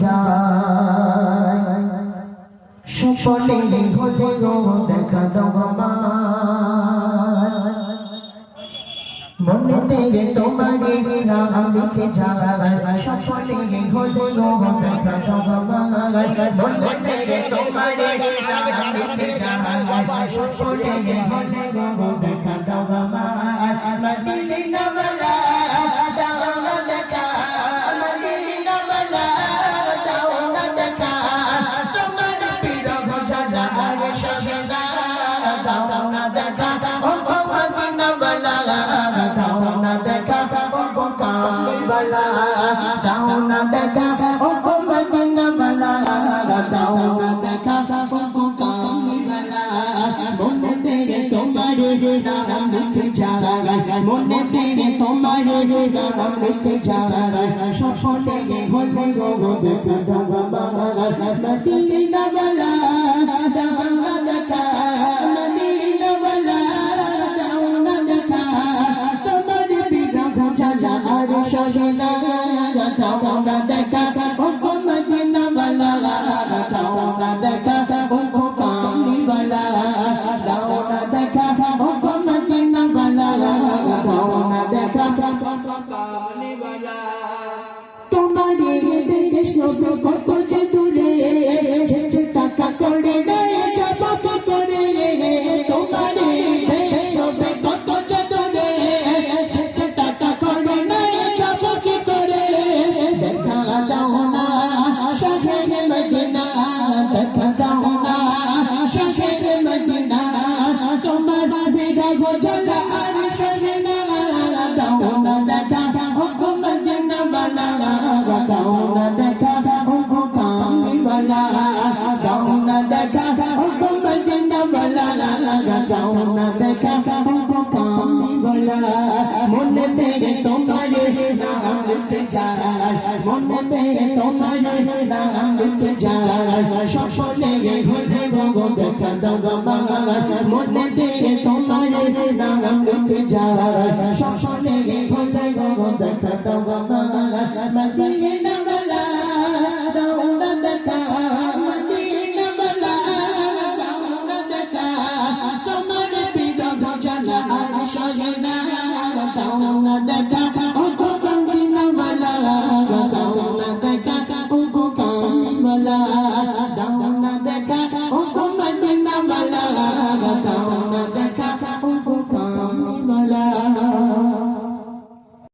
যায় স্বপ্নে হলে গো দেখা দাও আমার মনেতে তোমারে নাম লিখে যায় স্বপ্নে হলে গো দেখা দাও আমার মনেতে তোমারে নাম লিখে যায় স্বপ্নে হলে গো দেখা দাও আমার মদিনা ওয়ালা দাও না দেখা মদিনা ওয়ালা দাও না দেখা তোমার বিরহ জানার সজদা দাও না দেখা ও মদিনা ওয়ালা দাও না দেখা ও কামলি ওয়ালা দাও না দেখা ও মদিনা ওয়ালা দাও না দেখা ও কামলি ওয়ালা মনে তেরে তোমার নাম লিখে যায় মনে তেরে তোমার নাম লিখে যায় স্বপ্নে হলে গো দেখা দাও আমার মদিনা ওয়ালা দাও না দেখা মদিনা ওয়ালা দাও না দেখা তোমার বিরহ জানার সজনা দাও না দেখা ও মদিনা ওয়ালা দাও না দেখা ও কামলি ওয়ালা দাও না দেখা ও মদিনা ওয়ালা দাও না দেখা কামলি ওয়ালা তোমার দেশ নবে কত যে দূরে টাকা করে নাই জবাব করে তোমার দেশ নবে কত যে দূরে টাকা করে নাই জবাব করে দেখা দাও না শহর মদিনা দেখা দাও না শহর মদিনা তোমার বিরহ জ্বালা আর সজনা দাও না দেখা ও মদিনা ওয়ালা দাও না দেখা ও কামলি ওয়ালা দাও না দেখা ও মদিনা ওয়ালা দাও না দেখা ও কামলি ওয়ালা মনে তেরে তোমার নাম লিখে যায় মনে তেরে তোমার নাম লিখে যায় স্বপ্নে হলে গো দেখা দাও আমার মনে তেরে তোমার নাম লিখে যায় স্বপ্নে হলে গো দেখা দাও আমার মদিনা